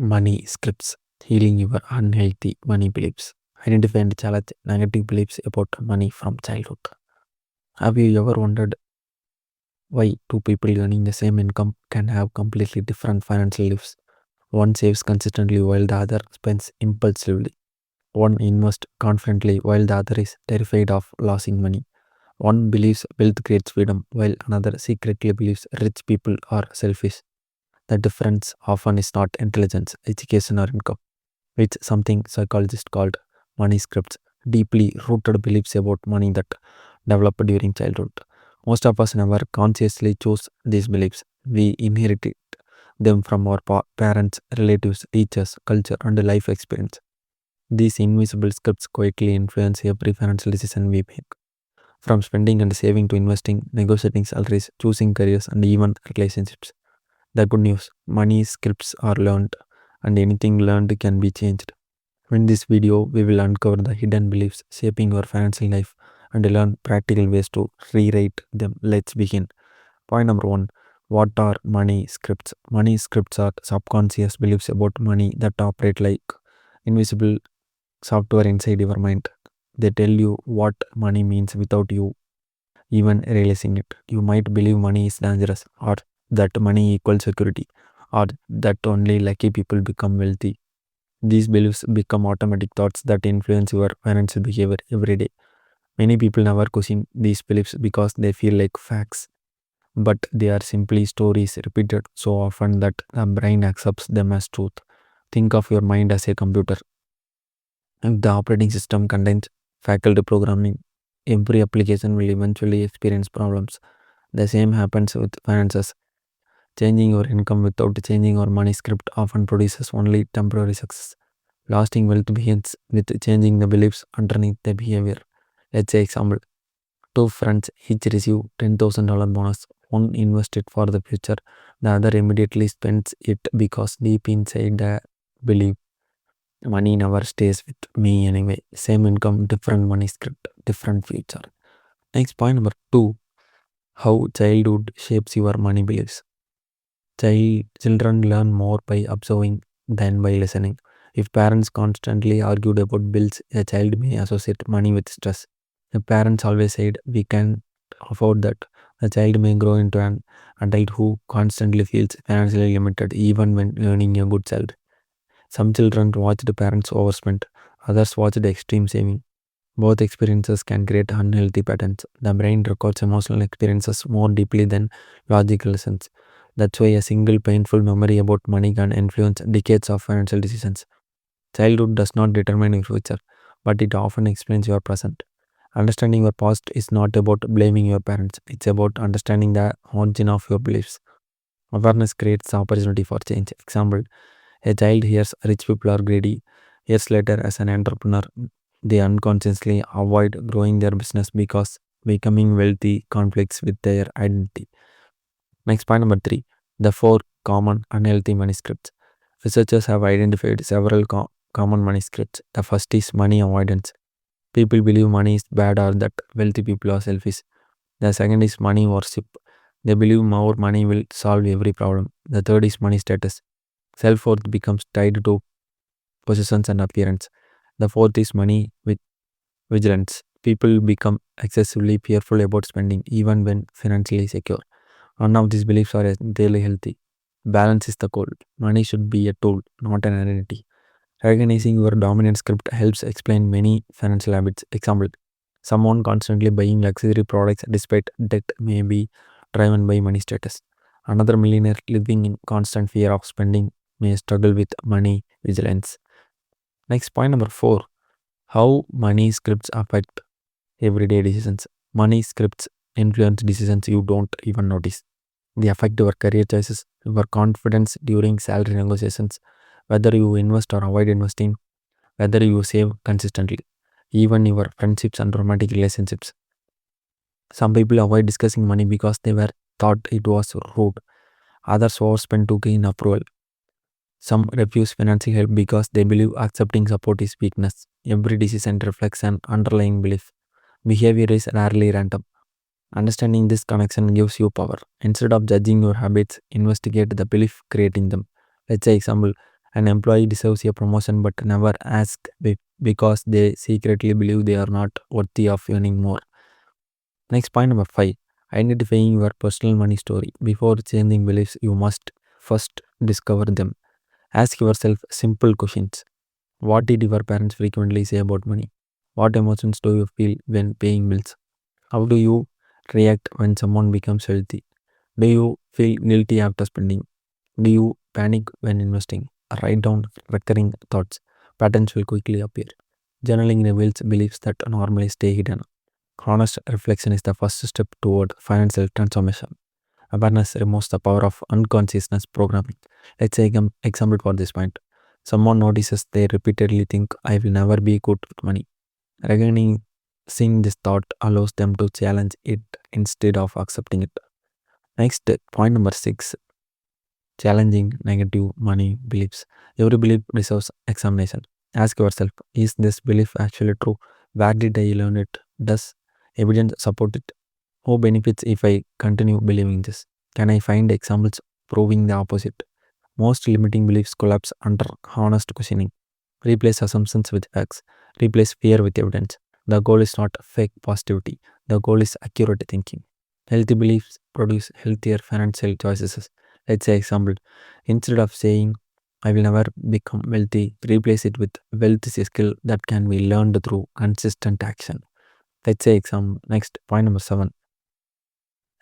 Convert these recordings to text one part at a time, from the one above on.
Money scripts, healing your unhealthy money beliefs. Identify and challenge negative beliefs about money from childhood. Have you ever wondered why two people earning the same income can have completely different financial lives? One saves consistently while the other spends impulsively. One invests confidently while the other is terrified of losing money. One believes wealth creates freedom while another secretly believes rich people are selfish. The difference often is not intelligence, education, or income. It's something psychologists called money scripts, deeply rooted beliefs about money that develop during childhood. Most of us never consciously choose these beliefs. We inherited them from our parents, relatives, teachers, culture, and life experience. These invisible scripts quietly influence every financial decision we make, from spending and saving to investing, negotiating salaries, choosing careers, and even relationships. The good news, money scripts are learned, and anything learned can be changed. In this video, we will uncover the hidden beliefs shaping your financial life and learn practical ways to rewrite them. Let's begin. Point number one. What are money scripts? Money scripts are subconscious beliefs about money that operate like invisible software inside your mind. They tell you what money means without you even realizing it. You might believe money is dangerous, or that money equals security, or that only lucky people become wealthy. These beliefs become automatic thoughts that influence your financial behavior every day. Many people never question these beliefs because they feel like facts, but they are simply stories repeated so often that the brain accepts them as truth. Think of your mind as a computer. If the operating system contains faculty programming, every application will eventually experience problems. The same happens with finances. Changing your income without changing your money script often produces only temporary success. Lasting wealth begins with changing the beliefs underneath the behavior. Let's say example. Two friends each receive $10,000 bonus. One invests it for the future. The other immediately spends it because deep inside the belief money never stays with me anyway. Same income, different money script, different future. Next point number two. How childhood shapes your money beliefs. Children learn more by observing than by listening. If parents constantly argued about bills, a child may associate money with stress. If parents always said, "We can afford that," the child may grow into an adult who constantly feels financially limited even when earning a good salary. Some children watched parents overspend, others watched extreme saving. Both experiences can create unhealthy patterns. The brain records emotional experiences more deeply than logical lessons. That's why a single painful memory about money can influence decades of financial decisions. Childhood does not determine your future, but it often explains your present. Understanding your past is not about blaming your parents, it's about understanding the origin of your beliefs. Awareness creates opportunity for change. Example, a child hears rich people are greedy. Years later, as an entrepreneur, they unconsciously avoid growing their business because becoming wealthy conflicts with their identity. Next point number three, the four common unhealthy money scripts. Researchers have identified several common money scripts. The first is money avoidance. People believe money is bad or that wealthy people are selfish. The second is money worship. They believe more money will solve every problem. The third is money status. Self worth becomes tied to possessions and appearance. The fourth is money with vigilance. People become excessively fearful about spending even when financially secure. None of these beliefs are entirely healthy. Balance is the goal. Money should be a tool, not an identity. Recognizing your dominant script helps explain many financial habits. Example, someone constantly buying luxury products despite debt may be driven by money status. Another millionaire living in constant fear of spending may struggle with money vigilance. Next, point number four, how money scripts affect everyday decisions. Money scripts influence decisions you don't even notice. They affect your career choices, your confidence during salary negotiations, whether you invest or avoid investing, whether you save consistently, even your friendships and romantic relationships. Some people avoid discussing money because they were thought it was rude. Others overspend to gain approval. Some refuse financial help because they believe accepting support is weakness. Every decision reflects an underlying belief. Behavior is rarely random. Understanding this connection gives you power. Instead of judging your habits, investigate the belief creating them. Let's say example, An employee deserves a promotion but never ask because they secretly believe they are not worthy of earning more. Next, point number 5, identifying your personal money story. Before changing beliefs, you must first discover them. Ask yourself simple questions. What did your parents frequently say about money? What emotions do you feel when paying bills? How do you react when someone becomes wealthy? Do you feel guilty after spending? Do you panic when investing? Write down recurring thoughts. Patterns will quickly appear. Journaling reveals beliefs that normally stay hidden. Honest reflection is the first step toward financial transformation. Awareness removes the power of unconsciousness programming. Let's take an example for this point. Someone notices they repeatedly think, I will never be good with money. Recognizing this thought allows them to challenge it instead of accepting it. Next, point number 6, challenging negative money beliefs. Every belief deserves examination. Ask yourself, is this belief actually true? Where did I learn it? Does evidence support it? Who benefits if I continue believing this? Can I find examples proving the opposite? Most limiting beliefs collapse under honest questioning. Replace assumptions with facts. Replace fear with evidence. The goal is not fake positivity. The goal is accurate thinking. Healthy beliefs produce healthier financial choices. Let's say example. Instead of saying I will never become wealthy, replace it with wealth is a skill that can be learned through consistent action. Let's say example. Next, point number 7,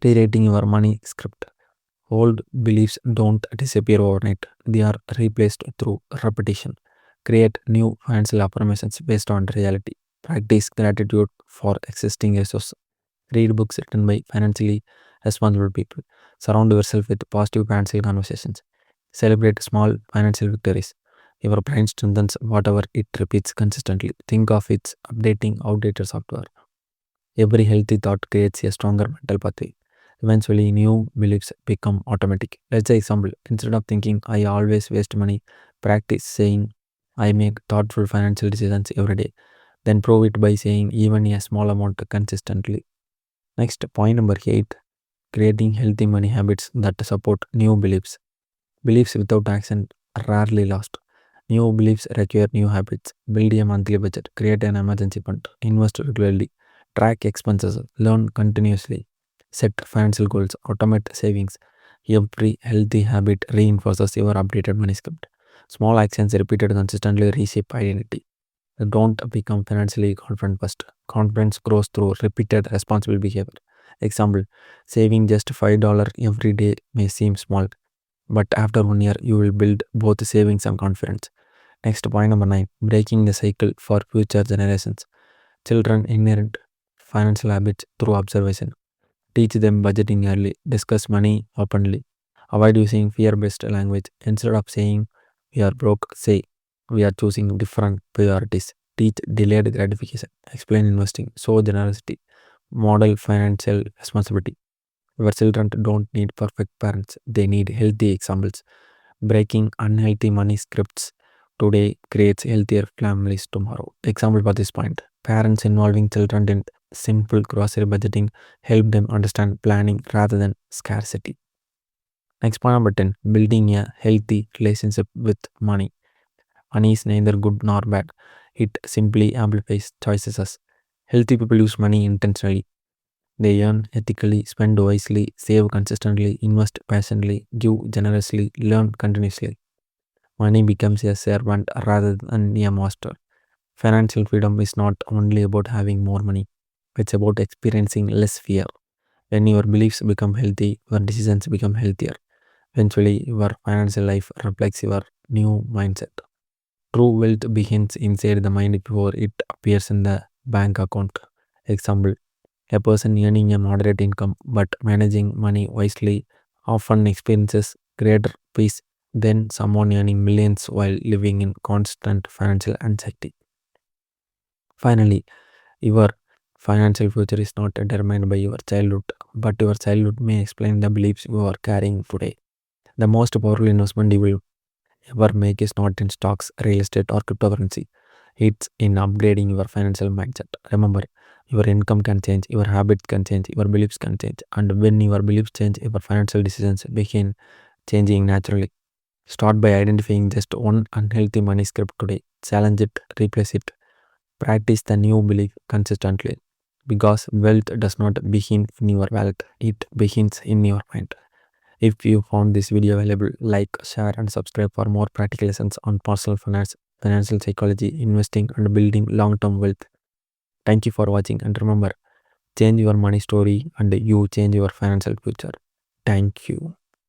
rewriting your money script. Old beliefs don't disappear overnight, they are replaced through repetition. Create new financial affirmations based on reality. Practice gratitude for existing resources. Read books written by financially responsible people. Surround yourself with positive financial conversations. Celebrate small financial victories. Your brain strengthens whatever it repeats consistently. Think of its updating outdated software. Every healthy thought creates a stronger mental pathway. Eventually, new beliefs become automatic. Let's say example, instead of thinking I always waste money, practice saying I make thoughtful financial decisions every day. Then prove it by saying even a small amount consistently. Next, point number 8, creating healthy money habits that support new beliefs. Beliefs without action rarely last. New beliefs require new habits. Build a monthly budget, create an emergency fund, invest regularly, track expenses, learn continuously, set financial goals, automate savings. Every healthy habit reinforces your updated money script. Small actions repeated consistently reshape identity. Don't become financially confident first. Confidence grows through repeated responsible behavior. Example, saving just $5 every day may seem small, but after 1 year, you will build both savings and confidence. Next, point number 9, breaking the cycle for future generations. Children inherit financial habits through observation. Teach them budgeting early, discuss money openly. Avoid using fear based language. Instead of saying we are broke, say we are choosing different priorities. Teach delayed gratification. Explain investing. Show generosity. Model financial responsibility. Your children don't need perfect parents, they need healthy examples. Breaking unhealthy money scripts today creates healthier families tomorrow. Example for this point, parents involving children in simple grocery budgeting help them understand planning rather than scarcity. Next point number 10, building a healthy relationship with money. Money is neither good nor bad, it simply amplifies choices. Healthy people use money intentionally. They earn ethically, spend wisely, save consistently, invest passionately, give generously, learn continuously. Money becomes a servant rather than a master. Financial freedom is not only about having more money, it's about experiencing less fear. When your beliefs become healthy, your decisions become healthier. Eventually, your financial life reflects your new mindset. True wealth begins inside the mind before it appears in the bank account. Example, a person earning a moderate income but managing money wisely often experiences greater peace than someone earning millions while living in constant financial anxiety. Finally, your financial future is not determined by your childhood, but your childhood may explain the beliefs you are carrying today. The most powerful investment you will ever make is not in stocks, real estate, or cryptocurrency. It's in upgrading your financial mindset. Remember, your income can change, your habits can change, your beliefs can change. And when your beliefs change, your financial decisions begin changing naturally. Start by identifying just one unhealthy money script today. Challenge it, replace it, practice the new belief consistently. Because wealth does not begin in your wallet, it begins in your mind. If you found this video valuable, like, share, and subscribe for more practical lessons on personal finance, financial psychology, investing, and building long term wealth. Thank you for watching, and remember, change your money story and you change your financial future. Thank you.